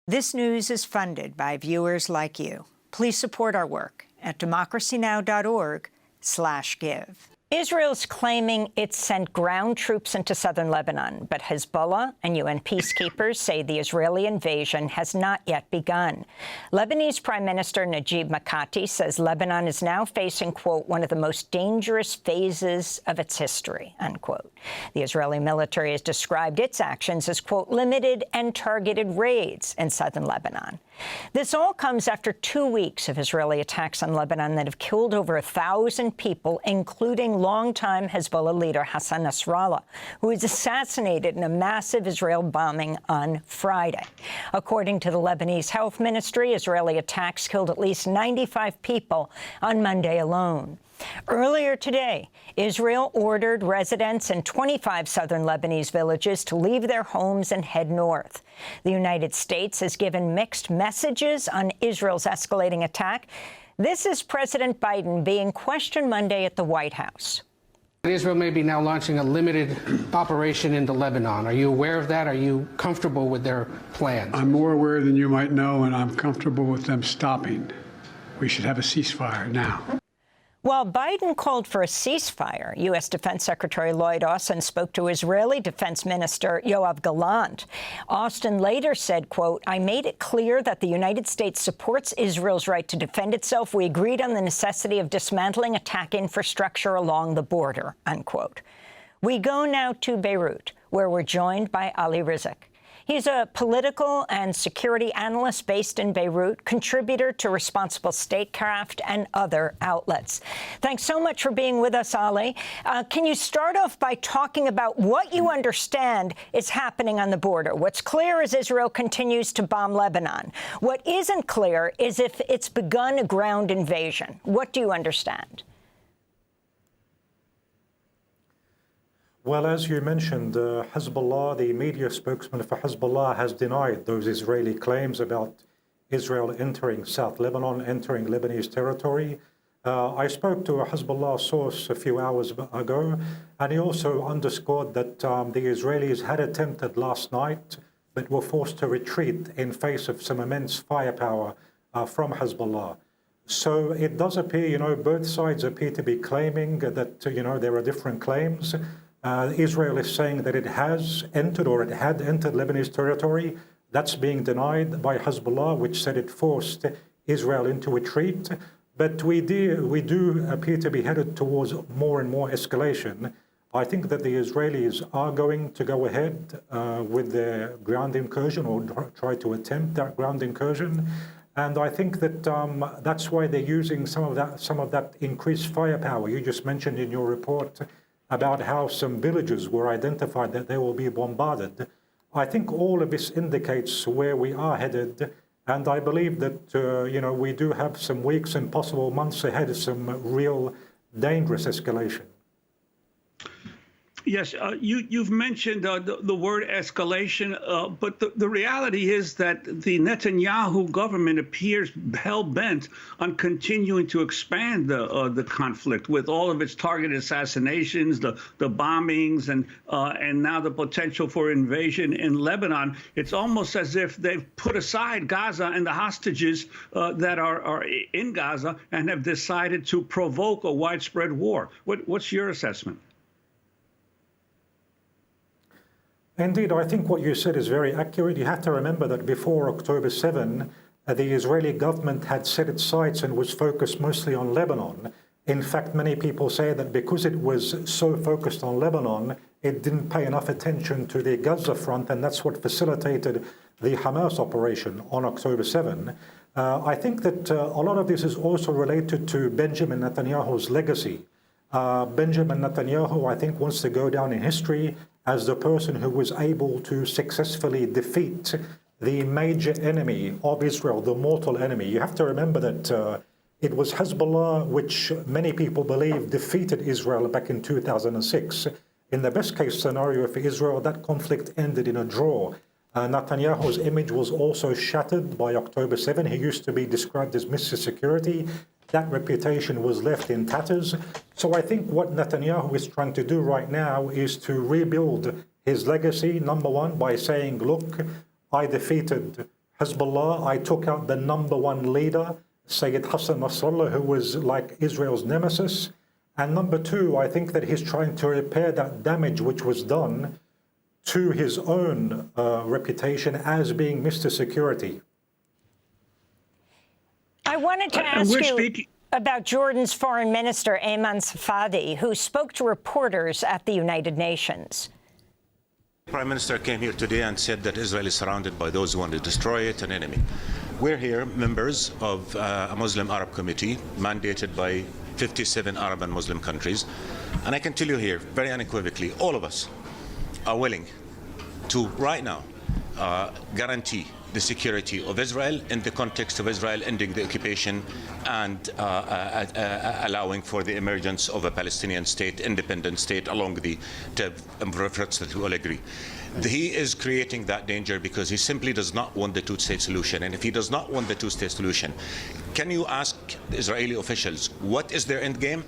This news is funded by viewers like you. Please support our work at democracynow.org/give. Israel's claiming it sent ground troops into southern Lebanon, but Hezbollah and UN peacekeepers say the Israeli invasion has not yet begun. Lebanese Prime Minister Najib Mikati says Lebanon is now facing, quote, one of the most dangerous phases of its history, unquote. The Israeli military has described its actions as, quote, limited and targeted raids in southern Lebanon. This all comes after 2 weeks of Israeli attacks on Lebanon that have killed over 1,000 people, including longtime Hezbollah leader Hassan Nasrallah, who was assassinated in a massive Israel bombing on Friday. According to the Lebanese Health Ministry, Israeli attacks killed at least 95 people on Monday alone. Earlier today, Israel ordered residents in 25 southern Lebanese villages to leave their homes and head north. The United States has given mixed messages on Israel's escalating attack. This is President Biden being questioned Monday at the White House. Israel may be now launching a limited operation into Lebanon. Are you aware of that? Are you comfortable with their plans? I'm more aware than you might know, and I'm comfortable with them stopping. We should have a ceasefire now. While Biden called for a ceasefire, U.S. Defense Secretary Lloyd Austin spoke to Israeli Defense Minister Yoav Gallant. Austin later said, quote, I made it clear that the United States supports Israel's right to defend itself. We agreed on the necessity of dismantling attack infrastructure along the border, unquote. We go now to Beirut, where we're joined by Ali Rizk. He's a political and security analyst based in Beirut, contributor to Responsible Statecraft and other outlets. Thanks so much for being with us, Ali. Can you start off by talking about what you understand is happening on the border? What's clear is Israel continues to bomb Lebanon. What isn't clear is if it's begun a ground invasion. What do you understand? Well, as you mentioned, Hezbollah, the media spokesman for Hezbollah, has denied those Israeli claims about Israel entering South Lebanon, entering Lebanese territory. I spoke to a Hezbollah source a few hours ago, and he also underscored that the Israelis had attempted last night, but were forced to retreat in face of some immense firepower from Hezbollah. So it does appear, both sides appear to be claiming that, there are different claims. Israel is saying that it has entered or it had entered Lebanese territory. That's being denied by Hezbollah, which said it forced Israel into retreat. But we do appear to be headed towards more and more escalation. I think that the Israelis are going to go ahead with their ground incursion or try to attempt that ground incursion. And I think that that's why they're using some of that increased firepower you just mentioned in your report about how some villages were identified that they will be bombarded. I think all of this indicates where we are headed, and I believe that we do have some weeks and possible months ahead of some real dangerous escalation. Yes, you've mentioned the word escalation, but the reality is that the Netanyahu government appears hell-bent on continuing to expand the conflict with all of its targeted assassinations, the bombings, and now the potential for invasion in Lebanon. It's almost as if they've put aside Gaza and the hostages that are in Gaza and have decided to provoke a widespread war. What's your assessment? Indeed, I think what you said is very accurate. You have to remember that before October 7, the Israeli government had set its sights and was focused mostly on Lebanon. In fact, many people say that because it was so focused on Lebanon, it didn't pay enough attention to the Gaza front, and that's what facilitated the Hamas operation on October 7. I think that a lot of this is also related to Benjamin Netanyahu's legacy. Benjamin Netanyahu, I think, wants to go down in history as the person who was able to successfully defeat the major enemy of Israel, the mortal enemy. You have to remember that it was Hezbollah, which many people believe defeated Israel back in 2006. In the best case scenario for Israel, that conflict ended in a draw. Netanyahu's image was also shattered by October 7. He used to be described as Mr. Security. That reputation was left in tatters. So I think what Netanyahu is trying to do right now is to rebuild his legacy, number one, by saying, look, I defeated Hezbollah, I took out the #1 leader, Sayyid Hassan Nasrallah, who was like Israel's nemesis. And number two, I think that he's trying to repair that damage which was done to his own reputation as being Mr. Security. I wanted to ask you about Jordan's Foreign Minister, Ayman Safadi, who spoke to reporters at the United Nations. The Prime Minister came here today and said that Israel is surrounded by those who want to destroy it, an enemy. We're here, members of a Muslim Arab committee, mandated by 57 Arab and Muslim countries. And I can tell you here, very unequivocally, all of us are willing to, right now, guarantee the security of Israel in the context of Israel ending the occupation and allowing for the emergence of a Palestinian state, independent state, along the efforts that we all agree. He is creating that danger because he simply does not want the two-state solution. And if he does not want the two-state solution, can you ask Israeli officials, what is their end game?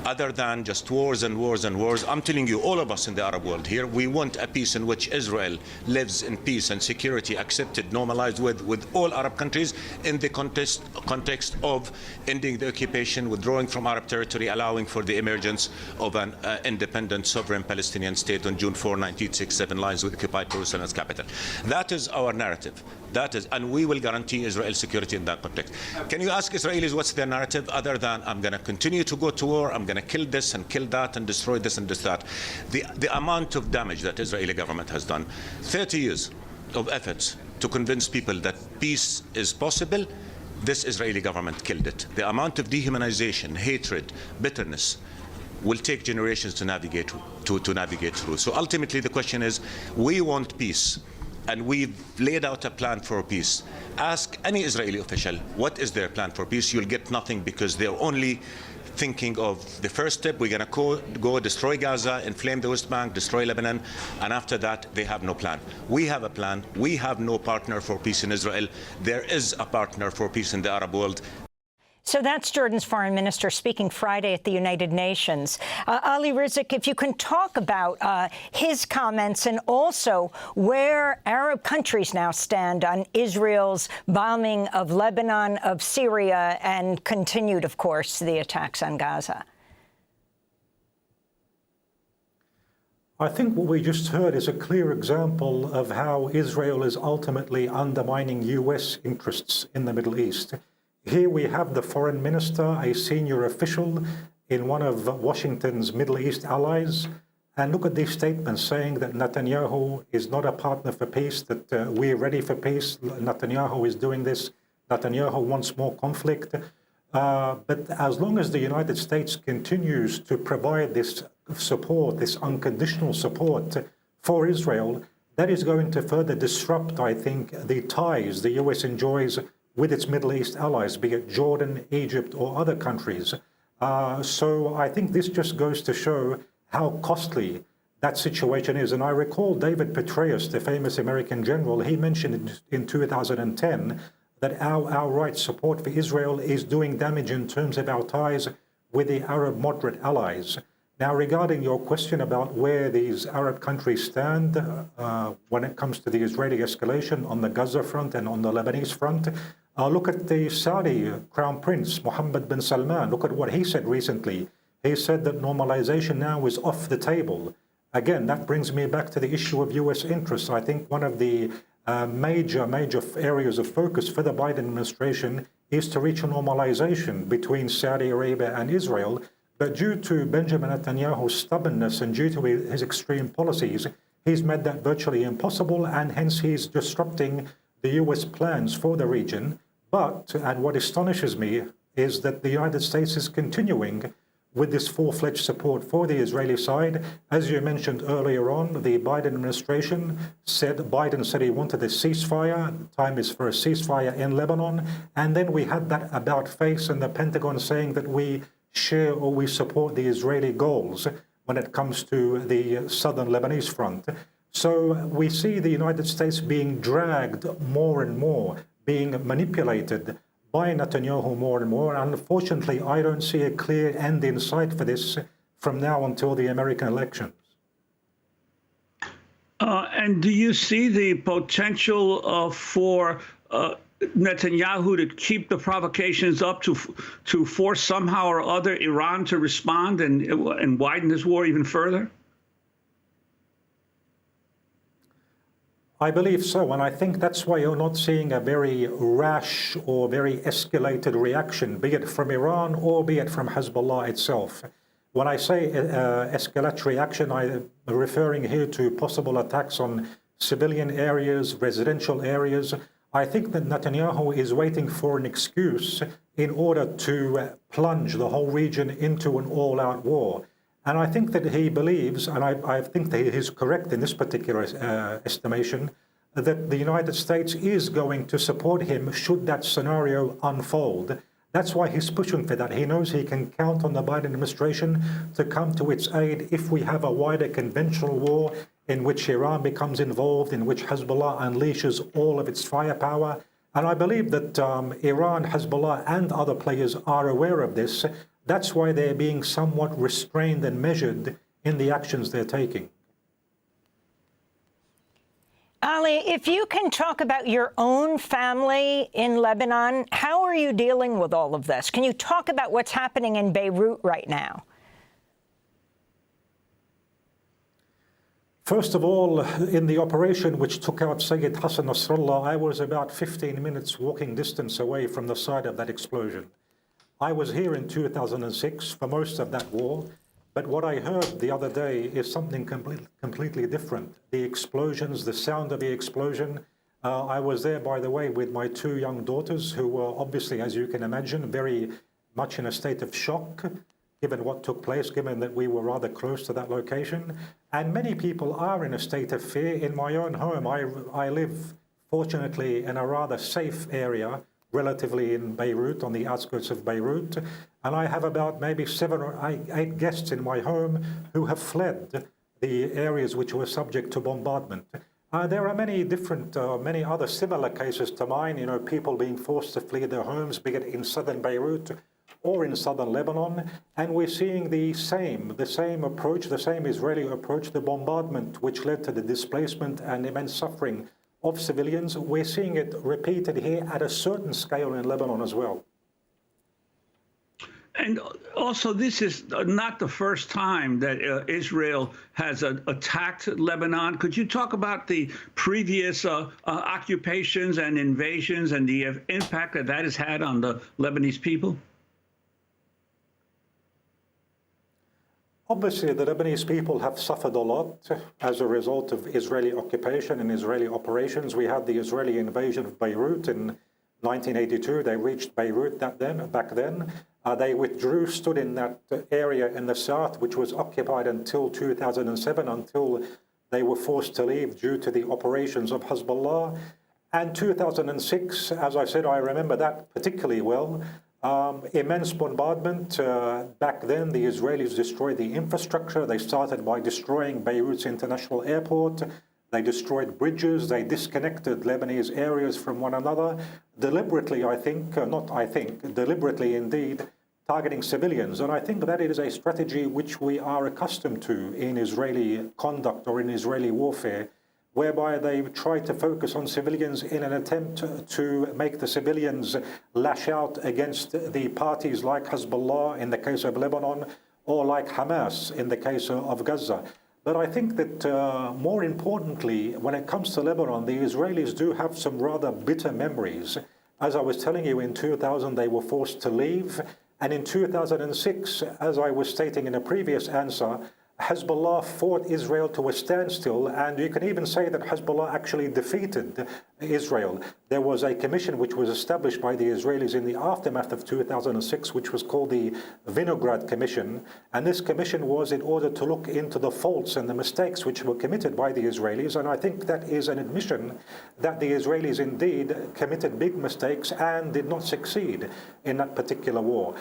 Other than just wars and wars and wars. I'm telling you, all of us in the Arab world here, we want a peace in which Israel lives in peace and security, accepted, normalized with all Arab countries in the context of ending the occupation, withdrawing from Arab territory, allowing for the emergence of an independent, sovereign Palestinian state on June 4, 1967, lines with occupied Jerusalem as capital. That is our narrative. That is, and we will guarantee Israel's security in that context. Can you ask Israelis what's their narrative other than I'm going to continue to go to war, I'm going to kill this and kill that and destroy this and that? The amount of damage that Israeli government has done, 30 years of efforts to convince people that peace is possible, this Israeli government killed it. The amount of dehumanization, hatred, bitterness will take generations to navigate through. So ultimately the question is, we want peace. And we've laid out a plan for peace. Ask any Israeli official, what is their plan for peace? You'll get nothing because they're only thinking of the first step. We're going to go destroy Gaza, inflame the West Bank, destroy Lebanon, and after that, they have no plan. We have a plan. We have no partner for peace in Israel. There is a partner for peace in the Arab world. So that's Jordan's foreign minister speaking Friday at the United Nations. Ali Rizk, if you can talk about his comments and also where Arab countries now stand on Israel's bombing of Lebanon, of Syria, and continued, of course, the attacks on Gaza. I think what we just heard is a clear example of how Israel is ultimately undermining U.S. interests in the Middle East. Here we have the foreign minister, a senior official in one of Washington's Middle East allies. And look at these statements saying that Netanyahu is not a partner for peace, that we're ready for peace. Netanyahu is doing this. Netanyahu wants more conflict. But as long as the United States continues to provide this support, this unconditional support for Israel, that is going to further disrupt, I think, the ties the U.S. enjoys with its Middle East allies, be it Jordan, Egypt, or other countries. So I think this just goes to show how costly that situation is. And I recall David Petraeus, the famous American general, he mentioned in 2010 that our outright support for Israel is doing damage in terms of our ties with the Arab moderate allies. Now, regarding your question about where these Arab countries stand when it comes to the Israeli escalation on the Gaza front and on the Lebanese front, look at the Saudi Crown Prince, Mohammed bin Salman. Look at what he said recently. He said that normalization now is off the table. Again, that brings me back to the issue of U.S. interests. I think one of the major areas of focus for the Biden administration is to reach a normalization between Saudi Arabia and Israel. But due to Benjamin Netanyahu's stubbornness and due to his extreme policies, he's made that virtually impossible, and hence he's disrupting the U.S. plans for the region. But, and what astonishes me, is that the United States is continuing with this full-fledged support for the Israeli side. As you mentioned earlier on, the Biden administration said, Biden said he wanted a ceasefire. Time is for a ceasefire in Lebanon. And then we had that about face in the Pentagon saying that we share or we support the Israeli goals when it comes to the southern Lebanese front. So we see the United States being dragged more and more, being manipulated by Netanyahu more and more. Unfortunately, I don't see a clear end in sight for this from now until the American elections. And do you see the potential for Netanyahu to keep the provocations up to force somehow or other Iran to respond and widen this war even further? I believe so, and I think that's why you're not seeing a very rash or very escalated reaction, be it from Iran or be it from Hezbollah itself. When I say escalatory action, I'm referring here to possible attacks on civilian areas, residential areas. I think that Netanyahu is waiting for an excuse in order to plunge the whole region into an all-out war. And I think that he believes, and I think that he is correct in this particular estimation, that the United States is going to support him should that scenario unfold. That's why he's pushing for that. He knows he can count on the Biden administration to come to its aid if we have a wider conventional war in which Iran becomes involved, in which Hezbollah unleashes all of its firepower. And I believe that Iran, Hezbollah, and other players are aware of this. That's why they're being somewhat restrained and measured in the actions they're taking. Ali, if you can talk about your own family in Lebanon, how are you dealing with all of this? Can you talk about what's happening in Beirut right now? First of all, in the operation which took out Sayyid Hassan Nasrallah, I was about 15 minutes walking distance away from the site of that explosion. I was here in 2006 for most of that war, but what I heard the other day is something completely different. The explosions, the sound of the explosion. I was there, by the way, with my two young daughters who were obviously, as you can imagine, very much in a state of shock, given what took place, given that we were rather close to that location. And many people are in a state of fear. In my own home, I live, fortunately, in a rather safe area, relatively in Beirut, on the outskirts of Beirut. And I have about maybe 7 or 8 guests in my home who have fled the areas which were subject to bombardment. There are many different, many other similar cases to mine, you know, people being forced to flee their homes, be it in southern Beirut or in southern Lebanon. And we're seeing the same approach, the same Israeli approach, the bombardment, which led to the displacement and immense suffering of civilians. We're seeing it repeated here at a certain scale in Lebanon as well. And also, this is not the first time that Israel has attacked Lebanon. Could you talk about the previous occupations and invasions and the impact that that has had on the Lebanese people? Obviously, the Lebanese people have suffered a lot as a result of Israeli occupation and Israeli operations. We had the Israeli invasion of Beirut in 1982. They reached Beirut back then. They withdrew, stood in that area in the south, which was occupied until 2007, until they were forced to leave due to the operations of Hezbollah. And 2006, as I said, I remember that particularly well. Immense bombardment. Back then, the Israelis destroyed the infrastructure. They started by destroying Beirut's international airport. They destroyed bridges. They disconnected Lebanese areas from one another. Deliberately, deliberately indeed, targeting civilians. And I think that it is a strategy which we are accustomed to in Israeli conduct or in Israeli warfare, whereby they try to focus on civilians in an attempt to make the civilians lash out against the parties like Hezbollah in the case of Lebanon, or like Hamas in the case of Gaza. But I think that more importantly, when it comes to Lebanon, the Israelis do have some rather bitter memories. As I was telling you, in 2000, they were forced to leave. And in 2006, as I was stating in a previous answer, Hezbollah fought Israel to a standstill, and you can even say that Hezbollah actually defeated Israel. There was a commission which was established by the Israelis in the aftermath of 2006, which was called the Vinograd Commission. And this commission was in order to look into the faults and the mistakes which were committed by the Israelis. And I think that is an admission that the Israelis indeed committed big mistakes and did not succeed in that particular war.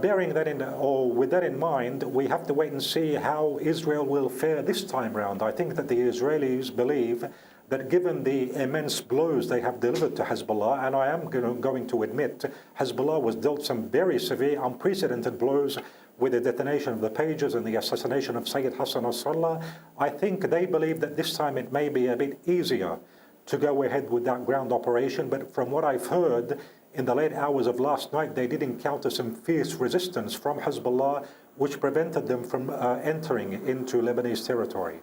Bearing that in, or with that in mind, we have to wait and see how Israel will fare this time round. I think that the Israelis believe that given the immense blows they have delivered to Hezbollah, and I am going to admit Hezbollah was dealt some very severe, unprecedented blows with the detonation of the pages and the assassination of Sayyid Hassan Nasrallah, I think they believe that this time it may be a bit easier to go ahead with that ground operation. But from what I've heard, in the late hours of last night, they did encounter some fierce resistance from Hezbollah, which prevented them from entering into Lebanese territory.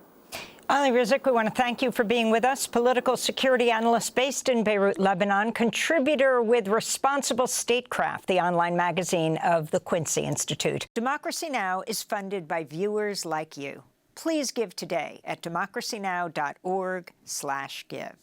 Ali Rizk, we want to thank you for being with us. Political security analyst based in Beirut, Lebanon, contributor with Responsible Statecraft, the online magazine of the Quincy Institute. Democracy Now! Is funded by viewers like you. Please give today at democracynow.org/give.